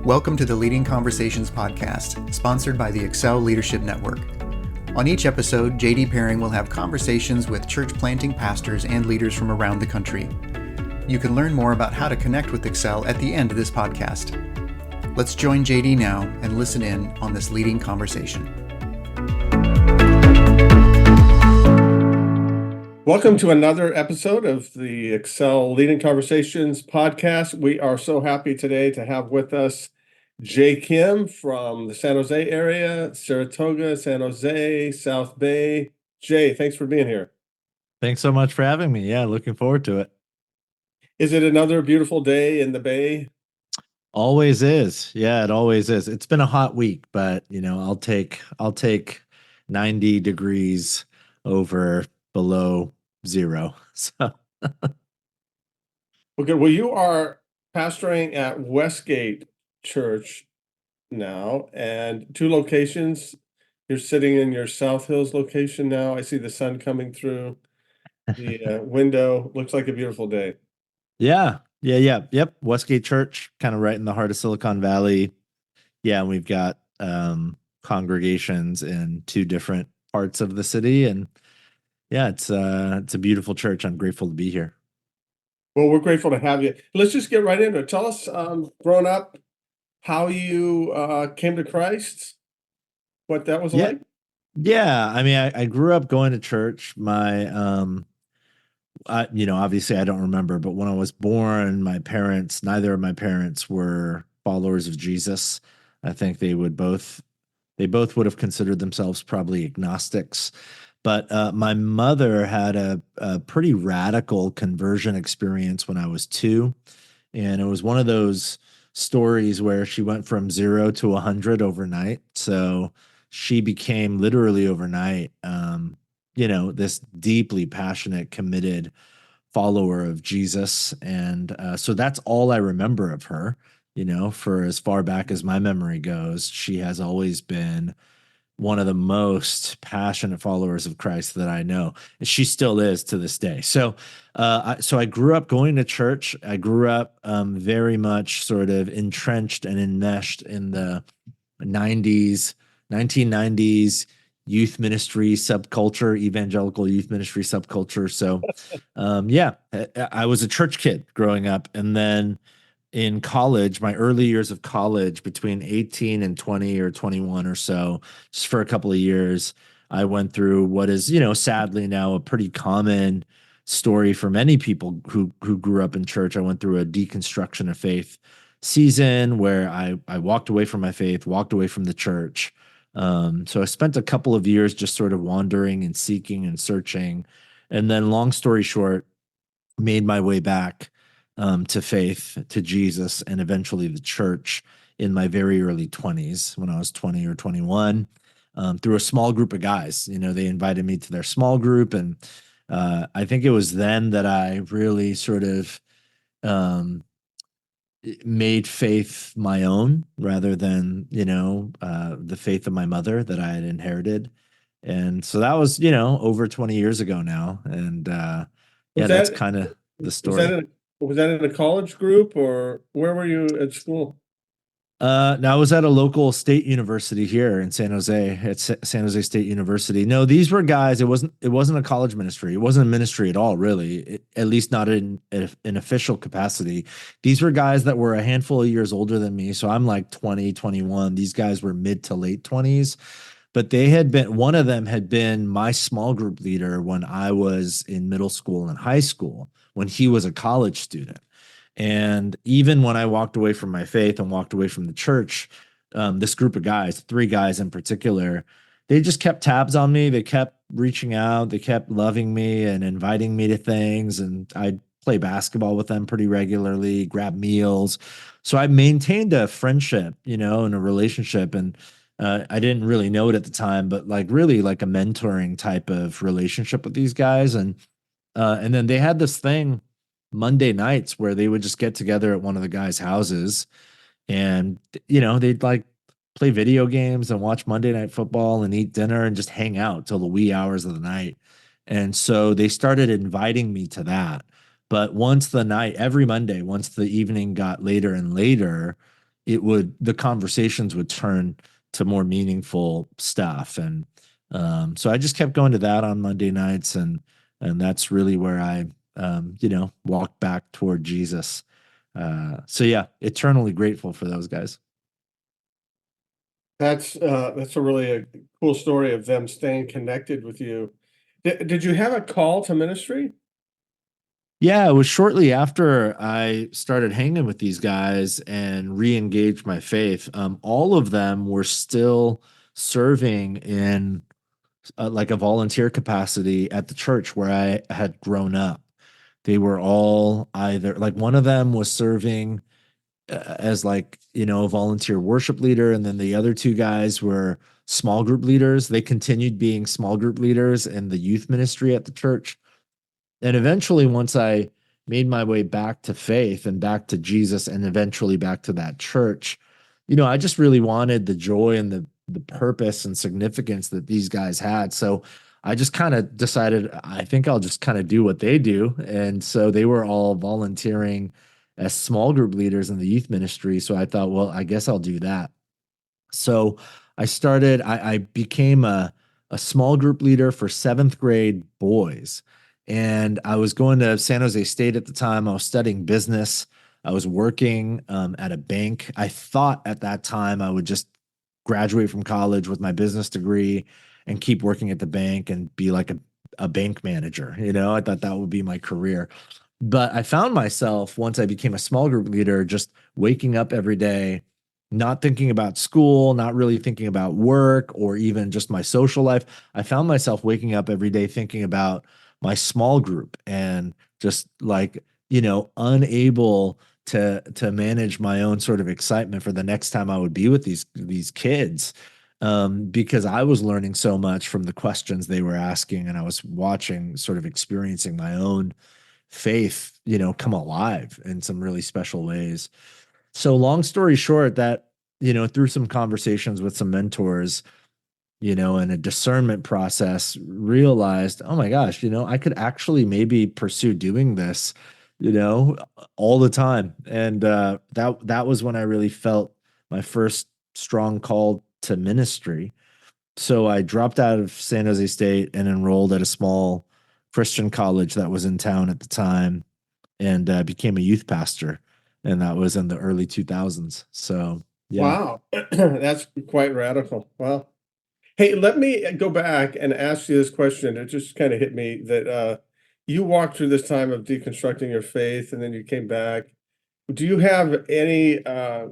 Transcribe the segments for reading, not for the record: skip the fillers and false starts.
Welcome to the Leading Conversations podcast, sponsored by the Excel Leadership Network. On each episode, J.D. Pairing will have conversations with church planting pastors and leaders from around the country. You can learn more about how to connect with Excel at the end of this podcast. Let's join J.D. now and listen in on this leading conversation. Welcome to another episode of the Excel Leading Conversations podcast. We are so happy today to have with us Jay Kim from the San Jose area, Saratoga, San Jose, South Bay. Jay, thanks for being here. Thanks so much for having me. Yeah, looking forward to it. Is it another beautiful day in the Bay? Always is. Yeah, it always is. It's been a hot week, but I'll take 90 degrees over below zero. So Okay, well, you are pastoring at Westgate Church now, and two locations. You're sitting in your South Hills location now. I see the sun coming through the window. Looks like a beautiful day. yeah. Yep. Westgate Church, kind of right in the heart of Silicon Valley. Yeah, and we've got congregations in two different parts of the city, and yeah, it's a beautiful church. I'm grateful to be here. Well, we're grateful to have you. Let's just get right into it. Tell us, growing up, how you came to Christ, what that was like. Yeah. I mean, I grew up going to church. My, obviously I don't remember, but when I was born, neither of my parents were followers of Jesus. I think they both would have considered themselves probably agnostics. But my mother had a pretty radical conversion experience when I was 2. And it was one of those stories where she went from 0 to 100 overnight. So she became literally overnight, this deeply passionate, committed follower of Jesus. And so that's all I remember of her, for as far back as my memory goes. She has always been one of the most passionate followers of Christ that I know. And she still is to this day. So I grew up going to church. I grew up very much sort of entrenched and enmeshed in the 1990s youth ministry subculture, evangelical youth ministry subculture. So I was a church kid growing up. And then in college, my early years of college, between 18 and 20 or 21 or so, just for a couple of years, I went through what is, sadly now a pretty common story for many people who grew up in church. I went through a deconstruction of faith season where I walked away from my faith, walked away from the church. So I spent a couple of years just sort of wandering and seeking and searching. And then, long story short, made my way back to faith, to Jesus, and eventually the church in my very early 20s, when I was 20 or 21, through a small group of guys. They invited me to their small group, and I think it was then that I really sort of made faith my own rather than, the faith of my mother that I had inherited. And so that was, over 20 years ago now. And that's kind of the story. Was that in a college group, or where were you at school? Now I was at a local state university here in San Jose, at San Jose State University. No, these were guys. It wasn't a college ministry. It wasn't a ministry at all, really. At least not in an official capacity. These were guys that were a handful of years older than me. So I'm like 20, 21. These guys were mid to late 20s. But one of them had been my small group leader when I was in middle school and high school, when he was a college student. And even when I walked away from my faith and walked away from the church, this group of guys, 3 guys in particular, they just kept tabs on me. They kept reaching out. They kept loving me and inviting me to things. And I'd play basketball with them pretty regularly, grab meals. So I maintained a friendship, and a relationship. And I didn't really know it at the time, but really like a mentoring type of relationship with these guys. And then they had this thing Monday nights where they would just get together at one of the guys' houses, and they'd like play video games and watch Monday Night Football and eat dinner and just hang out till the wee hours of the night. And so they started inviting me to that. But every Monday, once the evening got later and later, the conversations would turn to more meaningful stuff. And so I just kept going to that on Monday nights, and that's really where I walked back toward Jesus. So yeah, eternally grateful for those guys. That's a really a cool story of them staying connected with you. Did you have a call to ministry? Yeah, it was shortly after I started hanging with these guys and re-engaged my faith. All of them were still serving in like a volunteer capacity at the church where I had grown up. They were all either like one of them was serving as like, a volunteer worship leader, and then the other two guys were small group leaders. They continued being small group leaders in the youth ministry at the church. And eventually, once I made my way back to faith and back to Jesus and eventually back to that church, I just really wanted the joy and the purpose and significance that these guys had. So I just kind of decided, I think I'll just kind of do what they do. And so they were all volunteering as small group leaders in the youth ministry. So I thought, well, I guess I'll do that. So I became a small group leader for seventh grade boys. And I was going to San Jose State at the time. I was studying business. I was working at a bank. I thought at that time I would just graduate from college with my business degree and keep working at the bank and be like a bank manager. I thought that would be my career. But I found myself, once I became a small group leader, just waking up every day, not thinking about school, not really thinking about work or even just my social life. I found myself waking up every day thinking about my small group and just like, unable to manage my own sort of excitement for the next time I would be with these kids, because I was learning so much from the questions they were asking, and I was watching, sort of experiencing my own faith, come alive in some really special ways. So long story short, that, through some conversations with some mentors, and a discernment process, realized, oh my gosh, I could actually maybe pursue doing this, all the time. And that was when I really felt my first strong call to ministry. So I dropped out of San Jose State and enrolled at a small Christian college that was in town at the time, and became a youth pastor. And that was in the early 2000s. So yeah. Wow, that's quite radical. Wow. Hey, let me go back and ask you this question. It just kind of hit me that you walked through this time of deconstructing your faith, and then you came back. Do you have any uh,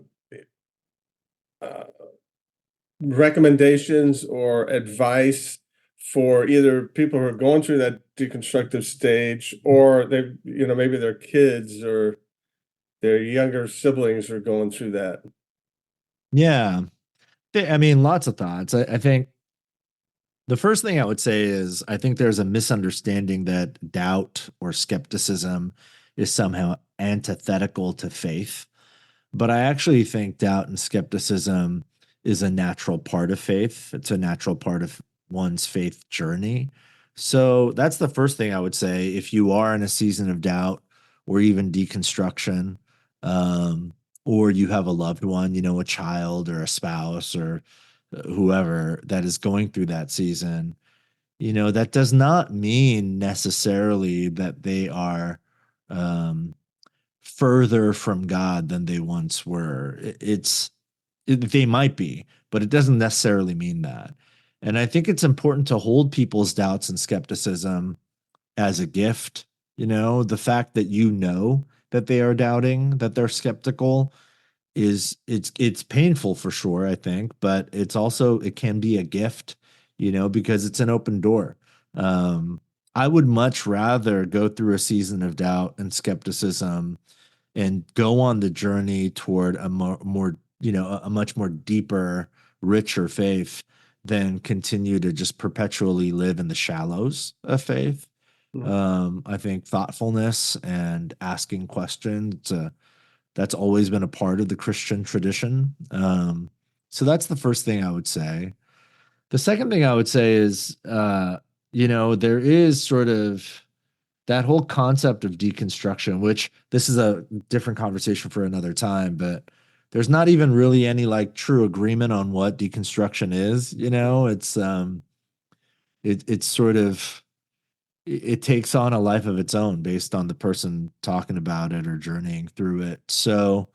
recommendations or advice for either people who are going through that deconstructive stage, or they, maybe their kids or their younger siblings are going through that? Yeah. I mean, lots of thoughts. I think the first thing I would say is I think there's a misunderstanding that doubt or skepticism is somehow antithetical to faith. But I actually think doubt and skepticism is a natural part of faith. It's a natural part of one's faith journey. So that's the first thing I would say. If you are in a season of doubt or even deconstruction, um, or you have a loved one, a child or a spouse or whoever that is going through that season, that does not mean necessarily that they are um, further from God than they once were. They might be, but it doesn't necessarily mean that. And I think it's important to hold people's doubts and skepticism as a gift. The fact that that they are doubting, that they're skeptical, it's painful for sure, I think, but it can be a gift, because it's an open door. I would much rather go through a season of doubt and skepticism and go on the journey toward a more a much more deeper, richer faith than continue to just perpetually live in the shallows of faith. I think thoughtfulness and asking questions, that's always been a part of the Christian tradition. So that's the first thing I would say. The second thing I would say is, there is sort of that whole concept of deconstruction, which this is a different conversation for another time, but there's not even really any like true agreement on what deconstruction is, you know. It's sort of it takes on a life of its own based on the person talking about it or journeying through it. So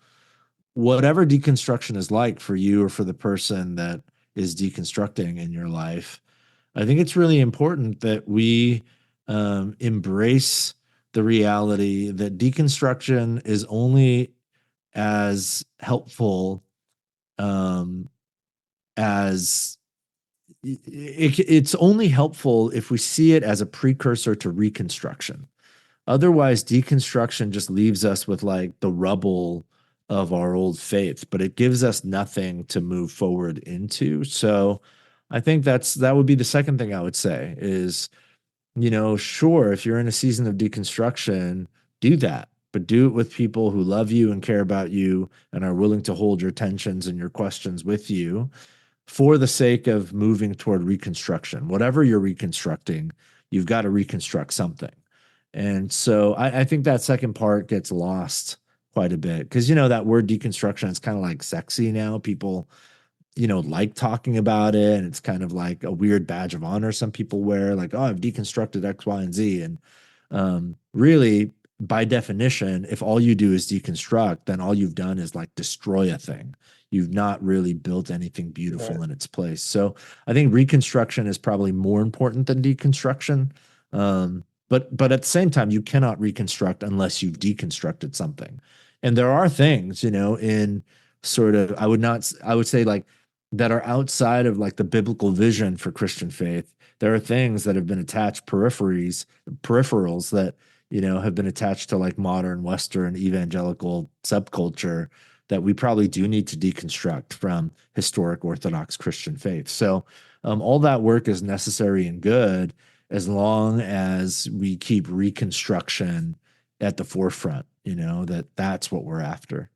whatever deconstruction is like for you or for the person that is deconstructing in your life, I think it's really important that we embrace the reality that deconstruction is only as helpful um, as it's only helpful if we see it as a precursor to reconstruction. Otherwise, deconstruction just leaves us with like the rubble of our old faith, but it gives us nothing to move forward into. So I think that would be the second thing I would say is, sure, if you're in a season of deconstruction, do that, but do it with people who love you and care about you and are willing to hold your tensions and your questions with you for the sake of moving toward reconstruction. Whatever you're reconstructing, you've got to reconstruct something. And so I think that second part gets lost quite a bit because, that word deconstruction is kind of like sexy now. People, like talking about it. And it's kind of like a weird badge of honor some people wear, like, oh, I've deconstructed X, Y, and Z. And really, by definition, if all you do is deconstruct, then all you've done is like destroy a thing. You've not really built anything beautiful Right. in its place. So I think reconstruction is probably more important than deconstruction. But at the same time, you cannot reconstruct unless you've deconstructed something. And there are things, in sort of, I would say like that are outside of like the biblical vision for Christian faith. There are things that have been attached peripherals that, have been attached to like modern Western evangelical subculture that we probably do need to deconstruct from historic Orthodox Christian faith. So all that work is necessary and good as long as we keep reconstruction at the forefront, that's what we're after.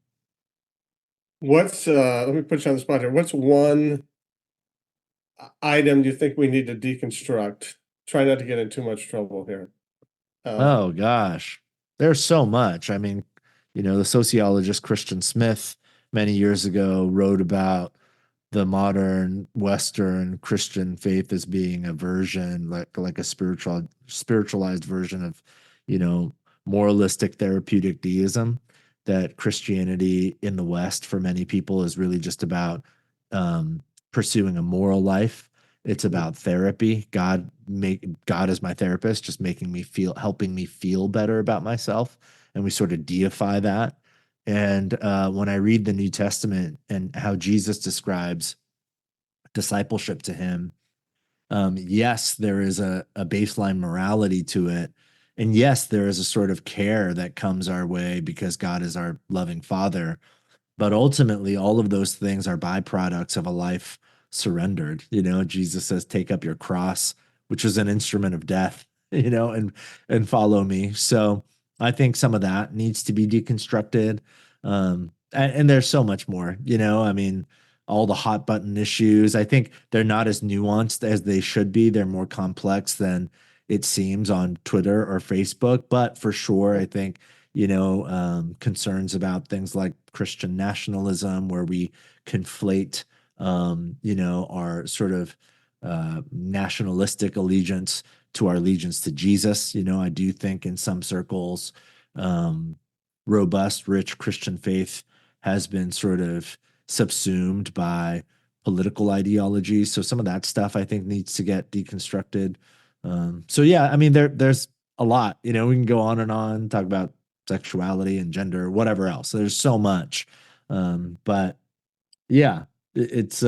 Let me put you on the spot here. What's one item you think we need to deconstruct? Try not to get in too much trouble here. Oh gosh, there's so much. I mean, the sociologist Christian Smith many years ago wrote about the modern Western Christian faith as being a version, like a spiritualized version of, you know, moralistic therapeutic deism. That Christianity in the West for many people is really just about pursuing a moral life. It's about therapy. God is my therapist, just helping me feel better about myself, and we sort of deify that. And when I read the New Testament and how Jesus describes discipleship to him, yes, there is a baseline morality to it. And yes, there is a sort of care that comes our way because God is our loving Father. But ultimately, all of those things are byproducts of a life surrendered. Jesus says, take up your cross, which is an instrument of death, and follow me. So I think some of that needs to be deconstructed. And there's so much more, I mean, all the hot button issues, I think they're not as nuanced as they should be. They're more complex than it seems on Twitter or Facebook. But for sure, I think concerns about things like Christian nationalism, where we conflate, our sort of nationalistic allegiance to our allegiance to Jesus. I do think in some circles, robust, rich Christian faith has been sort of subsumed by political ideology. So some of that stuff I think needs to get deconstructed. So yeah, I mean, there's a lot, we can go on and on, talk about sexuality and gender, whatever else. There's so much. But yeah, it's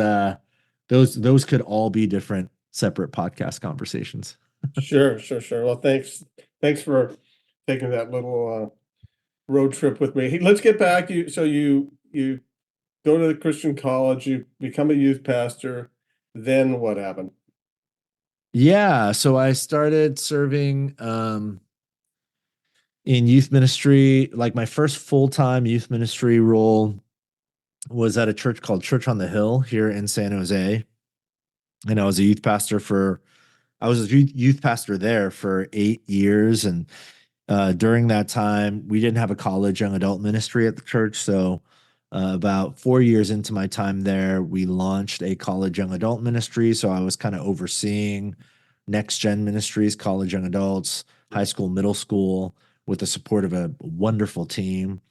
those could all be different separate podcast conversations. Sure. Well, thanks for taking that little road trip with me. Hey, let's get back. You go to the Christian college, you become a youth pastor. Then what happened? Yeah, so I started serving in youth ministry. Like my first full-time youth ministry role was at a church called Church on the Hill here in San Jose. And I was a youth pastor there for 8 years. And during that time, we didn't have a college young adult ministry at the church. So About 4 years into my time there, we launched a college young adult ministry. So I was kind of overseeing next gen ministries, college young adults, high school, middle school, with the support of a wonderful team.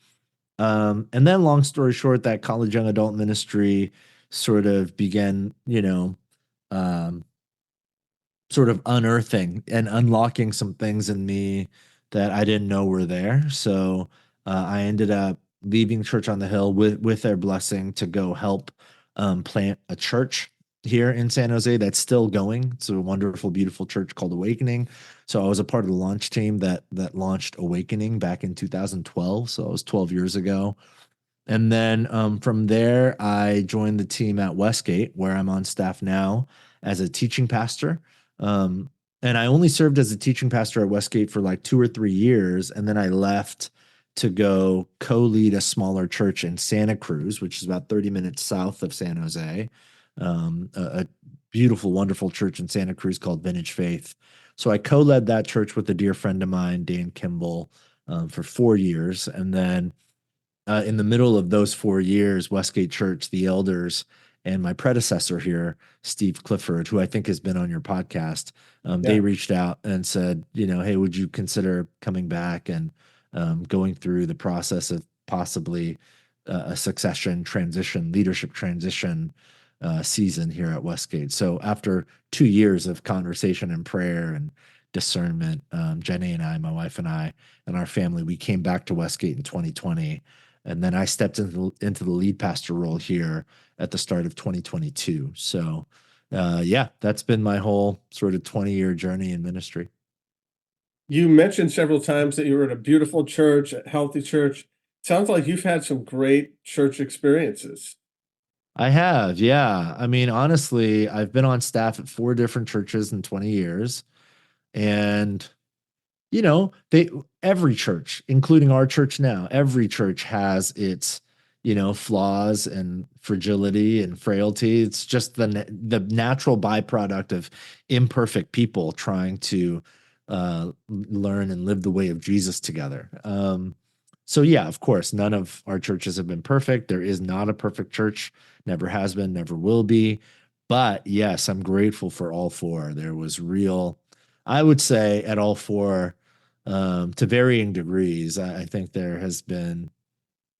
And then, long story short, that college young adult ministry sort of began, um, sort of unearthing and unlocking some things in me that I didn't know were there. So I ended up leaving Church on the Hill with their blessing to go help plant a church here in San Jose that's still going. It's a wonderful, beautiful church called Awakening. So I was a part of the launch team that launched Awakening back in 2012. So it was 12 years ago. And then from there, I joined the team at Westgate, where I'm on staff now as a teaching pastor. Um, and I only served as a teaching pastor at Westgate for like 2 or 3 years. And then I left to go co lead a smaller church in Santa Cruz, which is about 30 minutes south of San Jose, a beautiful, wonderful church in Santa Cruz called Vintage Faith. So I co led that church with a dear friend of mine, Dan Kimball, for 4 years. And then in the middle of those 4 years, Westgate Church, the elders, and my predecessor here, Steve Clifford, who I think has been on your podcast, they Yeah. reached out and said, hey, would you consider coming back and going through the process of possibly a succession transition, leadership transition season here at Westgate? So after 2 years of conversation and prayer and discernment, Jenny and I, my wife and I, and our family, we came back to Westgate in 2020. And then I stepped into the lead pastor role here at the start of 2022. So, yeah, that's been my whole sort of 20-year journey in ministry. You mentioned several times that you were at a beautiful church, a healthy church. Sounds like you've had some great church experiences. I have, yeah. I mean, honestly, I've been on staff at 4 different churches in 20 years. And they every church, including our church now, every church has its flaws and fragility and frailty. It's just the natural byproduct of imperfect people trying to learn and live the way of Jesus together. So yeah, of course, none of our churches have been perfect. There is not a perfect church, never has been, never will be. But yes, I'm grateful for all four. There was real, I would say, at all four, to varying degrees. I think there has been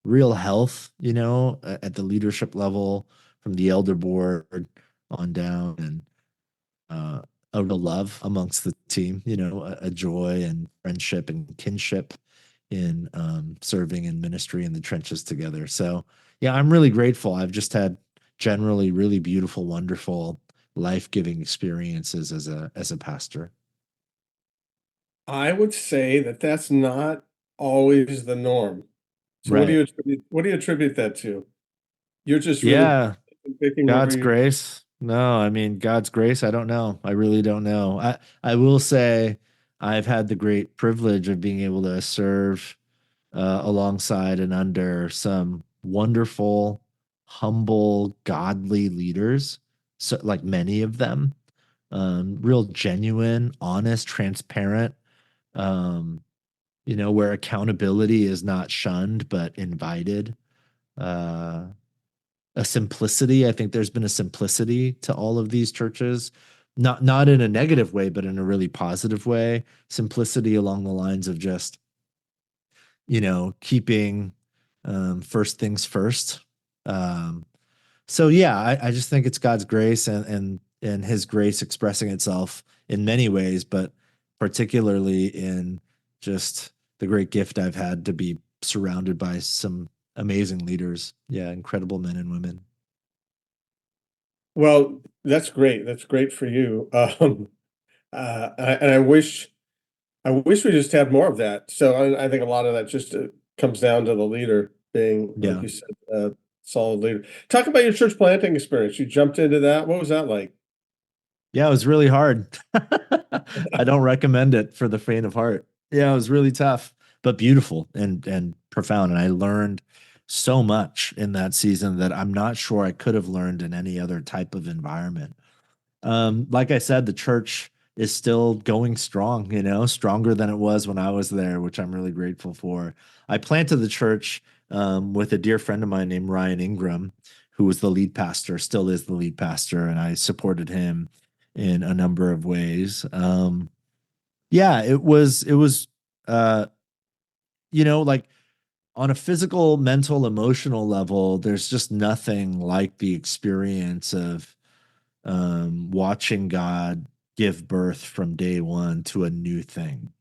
real health, at the leadership level, from the elder board on down, and a real love amongst the team, a joy and friendship and kinship in serving in ministry in the trenches together. So, yeah, I'm really grateful. I've just had generally really beautiful, wonderful, life-giving experiences as a pastor. I would say that that's not always the norm. So Right. what do you attribute that to? You're just really Yeah. picking where God's you. grace. No, I mean God's grace. I don't know. I really don't know. I will say I've had the great privilege of being able to serve alongside and under some wonderful, humble, godly leaders. So, like many of them, real genuine, honest, transparent. Um, where accountability is not shunned but invited. Uh, a simplicity. I think there's been a simplicity to all of these churches, not in a negative way, but in a really positive way. Simplicity along the lines of just, keeping first things first. Um, so yeah, I just think it's God's grace and His grace expressing itself in many ways, but particularly in just the great gift I've had to be surrounded by some amazing leaders. Yeah, incredible men and women. Well, that's great. That's great for you. And I wish we just had more of that. So I think a lot of that just comes down to the leader being, like Yeah. you said, a solid leader. Talk about your church planting experience. You jumped into that. What was that like? Yeah, it was really hard. I don't recommend it for the faint of heart. Yeah, it was really tough, but beautiful and profound. And I learned so much in that season that I'm not sure I could have learned in any other type of environment. Like I said, the church is still going strong, stronger than it was when I was there, which I'm really grateful for. I planted the church with a dear friend of mine named Ryan Ingram, who was the lead pastor, still is the lead pastor, and I supported him in a number of ways. Yeah, it was, uh, like on a physical, mental, emotional level, there's just nothing like the experience of watching God give birth from day one to a new thing.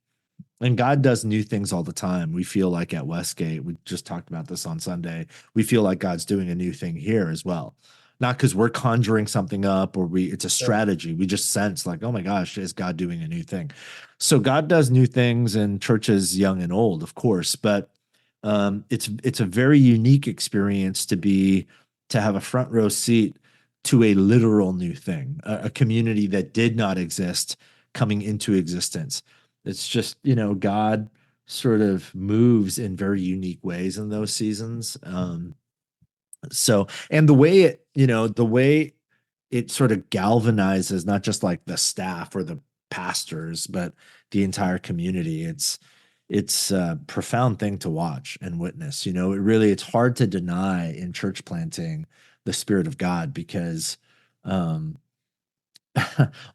And God does new things all the time. We feel like at Westgate, we just talked about this on Sunday, we feel like God's doing a new thing here as well. Not because we're conjuring something up or it's a strategy. We just sense like, oh my gosh, is God doing a new thing? So God does new things in churches young and old, of course, but it's a very unique experience to have a front row seat to a literal new thing, a community that did not exist coming into existence. It's just, God sort of moves in very unique ways in those seasons. And the way it sort of galvanizes not just like the staff or the pastors, but the entire community. It's a profound thing to watch and witness. It's hard to deny in church planting the Spirit of God because um,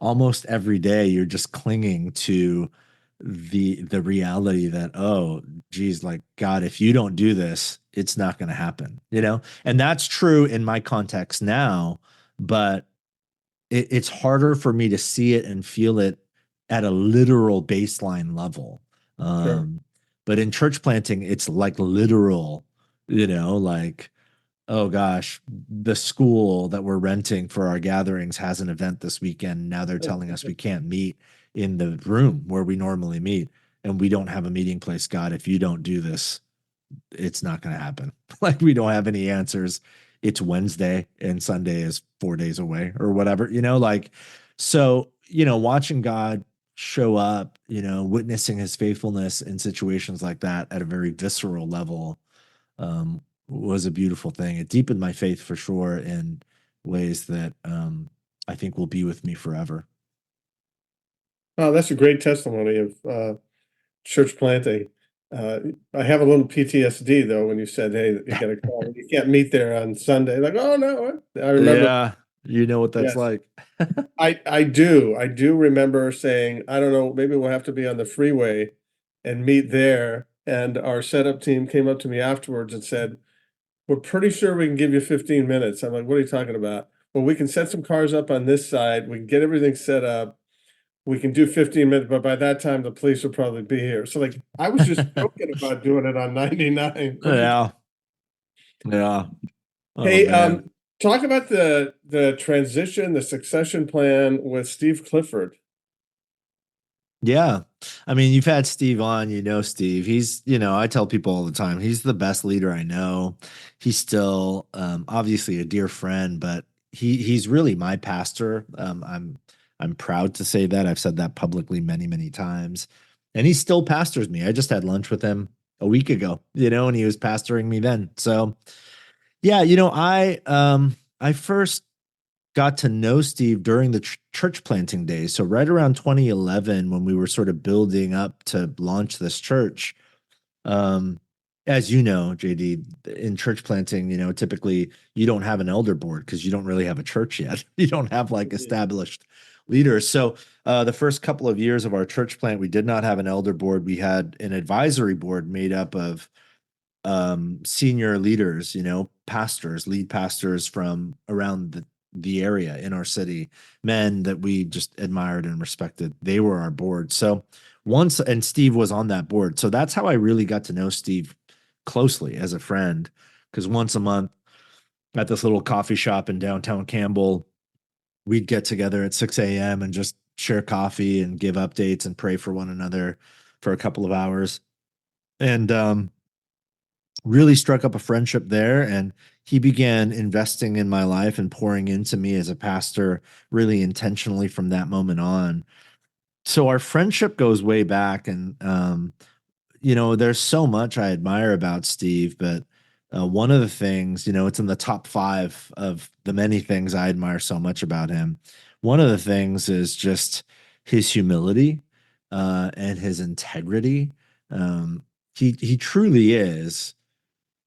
almost every day you're just clinging to the reality that, oh geez, like, God, if you don't do this, it's not going to happen, and that's true in my context now, but it's harder for me to see it and feel it at a literal baseline level. Sure. But in church planting, it's like literal, like, oh gosh, the school that we're renting for our gatherings has an event this weekend. Now they're telling us we can't meet in the room where we normally meet, and we don't have a meeting place. God, if you don't do this, it's not going to happen. Like, we don't have any answers. It's Wednesday and Sunday is 4 days away or whatever, like, so, watching God show up, witnessing his faithfulness in situations like that at a very visceral level, was a beautiful thing. It deepened my faith for sure in ways that I think will be with me forever. Oh, that's a great testimony of church planting. I have a little PTSD though when you said, "Hey, you got to call. You can't meet there on Sunday." Like, oh no, I remember. Yeah, you know what that's Yes, like. I do. I do remember saying, I don't know, maybe we'll have to be on the freeway and meet there. And our setup team came up to me afterwards and said, "We're pretty sure we can give you 15 minutes." I'm like, "What are you talking about?" "Well, we can set some cars up on this side. We can get everything set up. We can do 15 minutes, but by that time the police will probably be here." So like I was just joking about doing it on 99. Yeah, yeah. Oh Hey, man. talk about the transition, the succession plan with Steve Clifford. Yeah. I mean, you've had Steve on, Steve. He's, I tell people all the time, he's the best leader I know. He's still obviously a dear friend, but he's really my pastor. I'm proud to say that. I've said that publicly many, many times. And he still pastors me. I just had lunch with him a week ago, and he was pastoring me then. So yeah, I first got to know Steve during the church planting days. So right around 2011, when we were sort of building up to launch this church, um, as you know, JD, in church planting, typically you don't have an elder board because you don't really have a church yet. You don't have like established leaders. So the first couple of years of our church plant, we did not have an elder board. We had an advisory board made up of senior leaders, pastors, lead pastors from around the area in our city, men that we just admired and respected. They were our board. So and Steve was on that board. So that's how I really got to know Steve closely as a friend. Because once a month at this little coffee shop in downtown Campbell, we'd get together at 6 a.m. and just share coffee and give updates and pray for one another for a couple of hours. And really struck up a friendship there, and he began investing in my life and pouring into me as a pastor really intentionally from that moment on. So our friendship goes way back, and there's so much I admire about Steve, but one of the things, it's in the top 5 of the many things I admire so much about him. One of the things is just his humility and his integrity. He truly is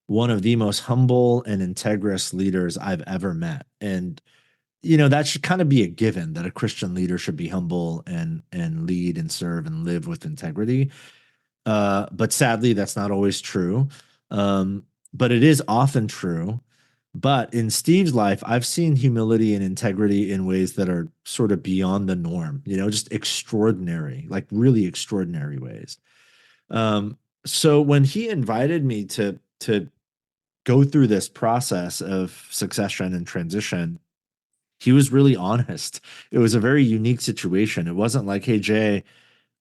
one of the most humble and integrous leaders I've ever met. And that should kind of be a given that a Christian leader should be humble and lead and serve and live with integrity. But sadly, that's not always true. But it is often true. But in Steve's life, I've seen humility and integrity in ways that are sort of beyond the norm, just extraordinary, like really extraordinary ways. So when he invited me to go through this process of succession and transition, he was really honest. It was a very unique situation. It wasn't like, hey, Jay,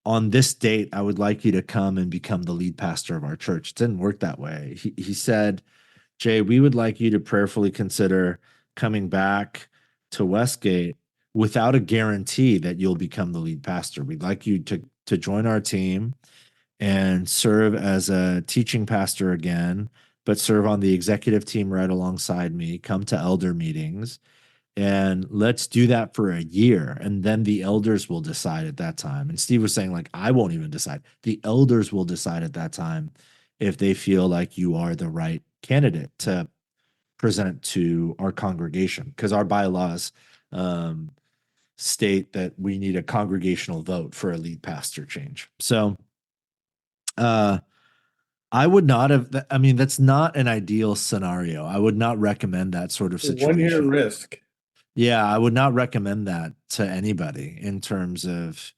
on this date, I would like you to come and become the lead pastor of our church. It didn't work that way. He said, Jay, we would like you to prayerfully consider coming back to Westgate without a guarantee that you'll become the lead pastor. We'd like you to join our team and serve as a teaching pastor again, but serve on the executive team right alongside me, come to elder meetings, and let's do that for a year. And then the elders will decide at that time. And Steve was saying, like, I won't even decide. The elders will decide at that time if they feel like you are the right candidate to present to our congregation, because our bylaws state that we need a congregational vote for a lead pastor change. So I would not have, I mean, that's not an ideal scenario. I would not recommend that sort of situation. 1 year risk. Yeah, I would not recommend that to anybody in terms of,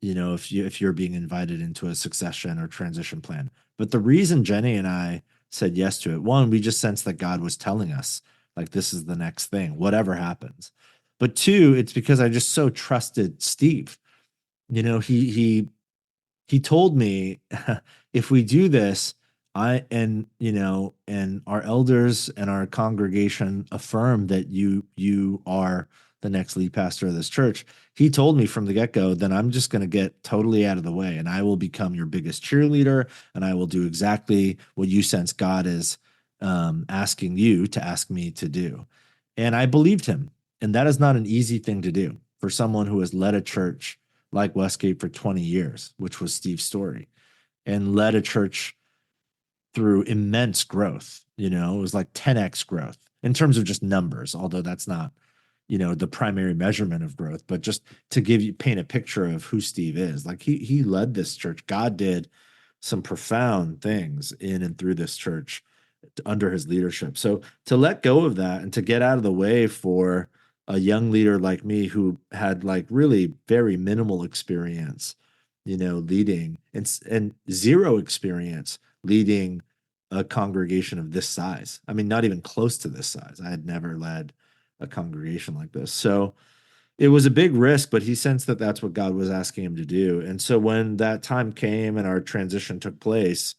if you're being invited into a succession or transition plan. But the reason Jenny and I said yes to it, one, we just sensed that God was telling us, like, this is the next thing, whatever happens. But two, it's because I just so trusted Steve. He told me, if we do this, and our elders and our congregation affirm that you are the next lead pastor of this church. He told me from the get-go, then I'm just going to get totally out of the way and I will become your biggest cheerleader, and I will do exactly what you sense God is asking you to ask me to do. And I believed him. And that is not an easy thing to do for someone who has led a church like Westgate for 20 years, which was Steve's story, and led a church through immense growth. It was like 10x growth in terms of just numbers, although that's not, the primary measurement of growth, but just to paint a picture of who Steve is. Like he led this church. God did some profound things in and through this church under his leadership. So to let go of that and to get out of the way for a young leader like me who had like really very minimal experience, leading and zero experience leading a congregation of this size. I mean, not even close to this size. I had never led a congregation like this. So it was a big risk, but he sensed that that's what God was asking him to do. And so when that time came and our transition took place,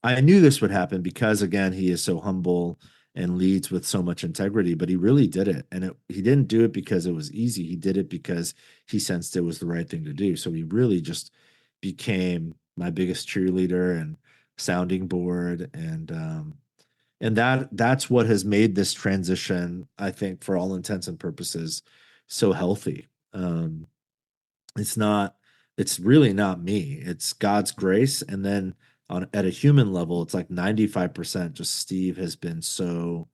I knew this would happen because, again, he is so humble and leads with so much integrity, but he really did it. And he didn't do it because it was easy. He did it because he sensed it was the right thing to do. So he really just became my biggest cheerleader and sounding board. And that's what has made this transition, I think, for all intents and purposes, so healthy. It's really not me. It's God's grace. And then at a human level, it's like 95% just Steve has been so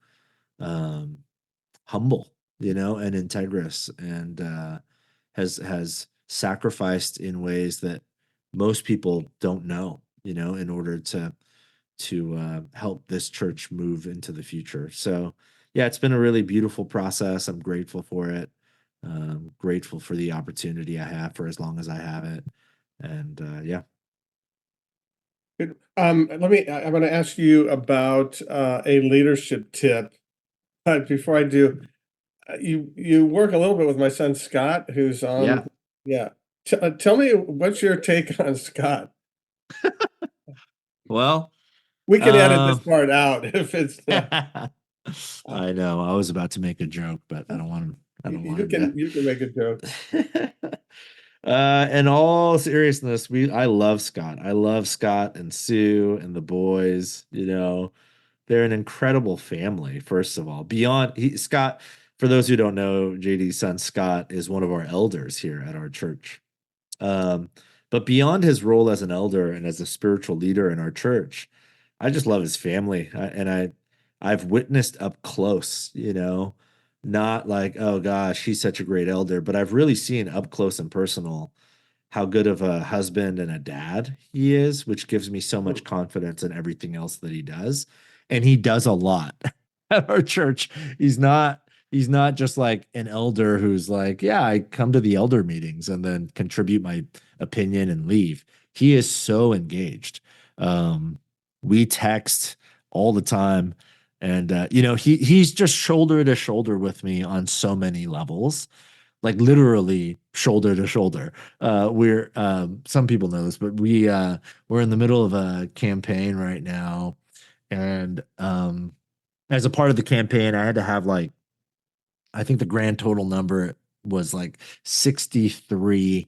humble, and integrous, and has sacrificed in ways that most people don't know, in order to help this church move into the future. So yeah, it's been a really beautiful process. I'm grateful for it. Grateful for the opportunity I have for as long as I have it. And yeah. Good. I'm going to ask you about a leadership tip. But before I do, you work a little bit with my son, Scott, who's on. Yeah. Yeah. Tell me, what's your take on Scott? Well, We can edit this part out if it's. I know. I was about to make a joke, but I don't want him. You can make a joke. In all seriousness, I love Scott. I love Scott and Sue and the boys. They're an incredible family. First of all, Scott, For those who don't know, JD's son Scott is one of our elders here at our church. Um, but beyond his role as an elder and as a spiritual leader in our church, I just love his family. I've witnessed up close, not like, oh gosh, he's such a great elder, but I've really seen up close and personal how good of a husband and a dad he is, which gives me so much confidence in everything else that he does. And he does a lot at our church. He's not just like an elder who's like, yeah, I come to the elder meetings and then contribute my opinion and leave. He is so engaged. We text all the time. And he's just shoulder to shoulder with me on so many levels, like literally shoulder to shoulder. We're some people know this, but we're in the middle of a campaign right now, and as a part of the campaign, I had to have like, I think the grand total number was like 63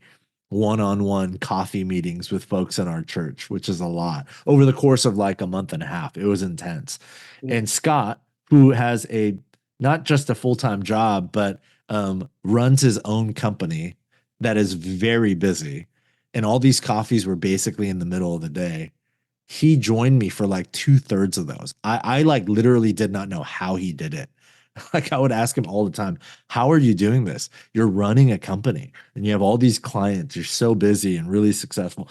one-on-one coffee meetings with folks in our church, which is a lot over the course of like a month and a half. It was intense. And Scott, who has a not just a full-time job, but runs his own company that is very busy, and all these coffees were basically in the middle of the day. He joined me for like 2/3 of those. I like literally did not know how he did it. Like I would ask him all the time, how are you doing this? You're running a company and you have all these clients. You're so busy and really successful.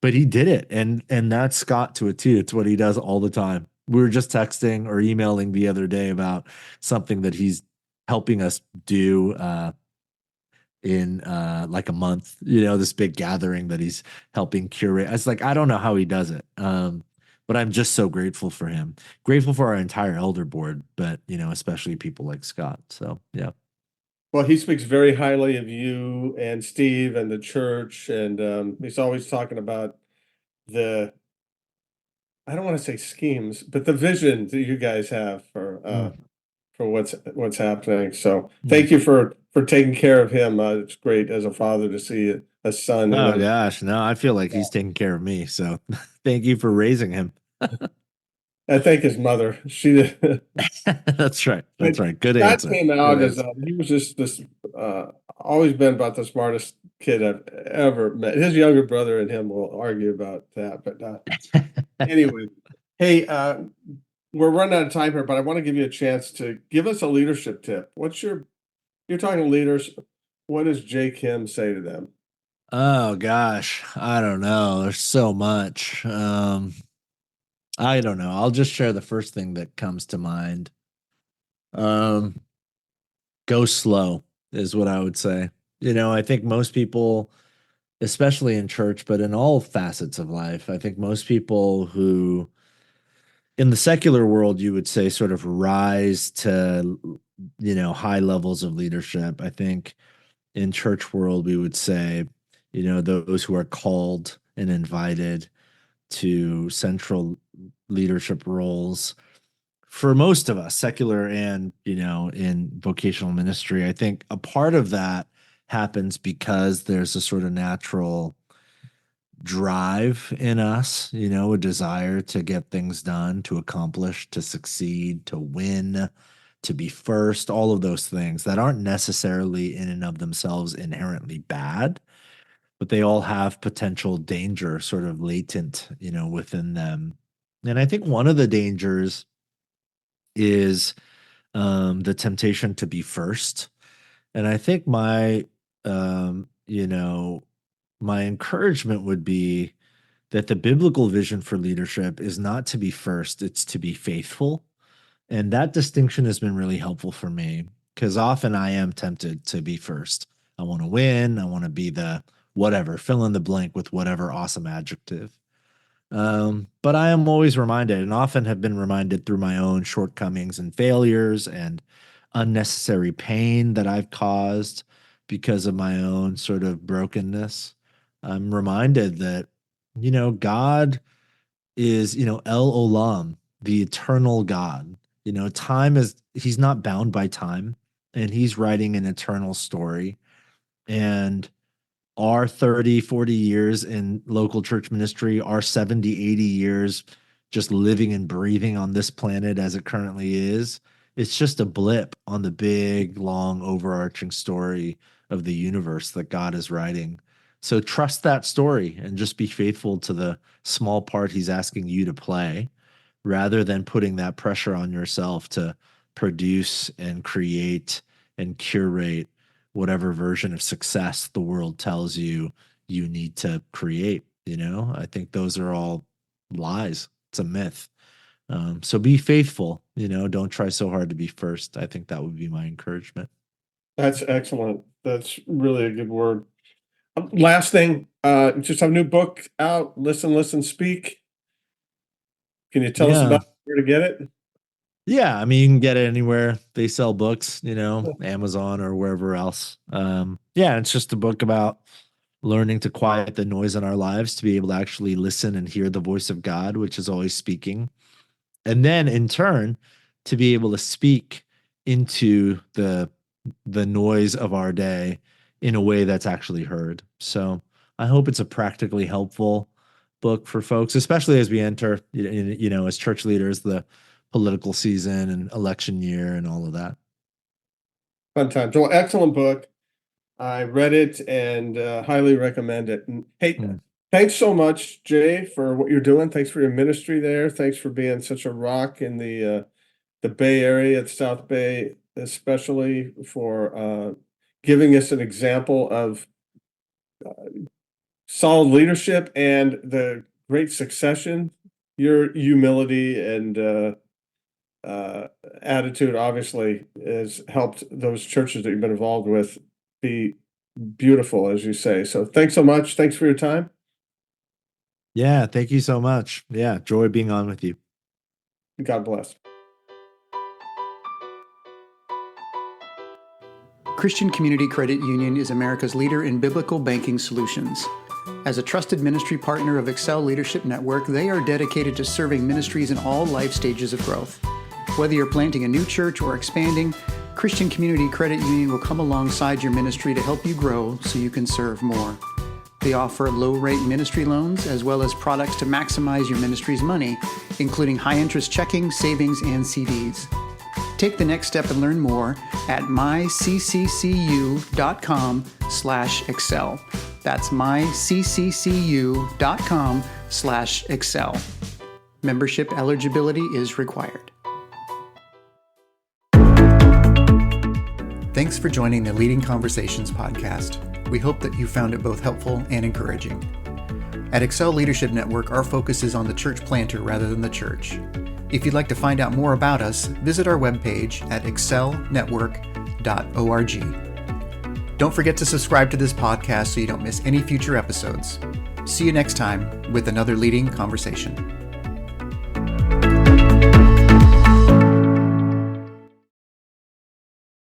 But he did it. And that's Scott to a T. It's what he does all the time. We were just texting or emailing the other day about something that he's helping us do in like a month, this big gathering that he's helping curate. It's like, I don't know how he does it. But I'm just so grateful for him. Grateful for our entire elder board, but especially people like Scott. So yeah. Well, he speaks very highly of you and Steve and the church, and he's always talking about the, I don't want to say schemes, but the vision that you guys have for what's happening. So thank you for taking care of him. It's great as a father to see a son. Oh gosh, no, I feel like he's taking care of me. So thank you for raising him. I think his mother, she did. That's right. That's right. Good That answer. came out Good as answer. he was just this always been about the smartest kid I've ever met. His younger brother and him will argue about that, but anyway. Hey, we're running out of time here, but I want to give you a chance to give us a leadership tip. You're talking to leaders. What does J. Kim say to them? Oh gosh, I don't know. There's so much. I don't know. I'll just share the first thing that comes to mind. Um, go slow is what I would say. I think most people, especially in church, but in all facets of life, I think most people who in the secular world, you would say sort of rise to, high levels of leadership. I think in church world, we would say, those who are called and invited to central leadership roles. For most of us, secular and, in vocational ministry, I think a part of that happens because there's a sort of natural drive in us, a desire to get things done, to accomplish, to succeed, to win, to be first, all of those things that aren't necessarily in and of themselves inherently bad, but they all have potential danger sort of latent, within them. And I think one of the dangers is the temptation to be first. And I think my encouragement would be that the biblical vision for leadership is not to be first, it's to be faithful. And that distinction has been really helpful for me because often I am tempted to be first. I want to win, I want to be the whatever, fill in the blank with whatever awesome adjective. But I am always reminded and often have been reminded through my own shortcomings and failures and unnecessary pain that I've caused because of my own sort of brokenness. I'm reminded that, God is, El Olam, the eternal God. He's not bound by time and he's writing an eternal story. And our 30, 40 years in local church ministry, our 70, 80 years just living and breathing on this planet as it currently is It's just a blip on the big, long, overarching story of the universe that God is writing. So trust that story and just be faithful to the small part he's asking you to play, rather than putting that pressure on yourself to produce and create and curate whatever version of success the world tells you you need to create. I think those are all lies. It's a myth. So be faithful, don't try so hard to be first. I think that would be my encouragement. That's excellent. That's really a good word. Last thing, just have a new book out, Listen, Speak. Can you tell us about where to get it? Yeah, I mean, you can get it anywhere they sell books, Amazon or wherever else. It's just a book about learning to quiet the noise in our lives to be able to actually listen and hear the voice of God, which is always speaking. And then in turn, to be able to speak into the noise of our day in a way that's actually heard. So I hope it's a practically helpful book for folks, especially as we enter, as church leaders, the political season and election year and all of that. Fun times. Well, excellent book. I read it and highly recommend it. And hey, thanks so much, Jay, for what you're doing. Thanks for your ministry there. Thanks for being such a rock in the Bay Area, the South Bay, especially for giving us an example of solid leadership and the great succession. Your humility and attitude obviously has helped those churches that you've been involved with be beautiful, as you say. So thanks so much. Thanks for your time. Yeah, thank you so much. Yeah, joy being on with you. God bless. Christian Community Credit Union is America's leader in biblical banking solutions. As a trusted ministry partner of Excel Leadership Network, they are dedicated to serving ministries in all life stages of growth. Whether you're planting a new church or expanding, Christian Community Credit Union will come alongside your ministry to help you grow so you can serve more. They offer low-rate ministry loans as well as products to maximize your ministry's money, including high-interest checking, savings, and CDs. Take the next step and learn more at mycccu.com/excel. That's mycccu.com/excel. Membership eligibility is required. Thanks for joining the Leading Conversations podcast. We hope that you found it both helpful and encouraging. At Excel Leadership Network, our focus is on the church planter rather than the church. If you'd like to find out more about us, visit our webpage at excelnetwork.org. Don't forget to subscribe to this podcast so you don't miss any future episodes. See you next time with another Leading Conversation.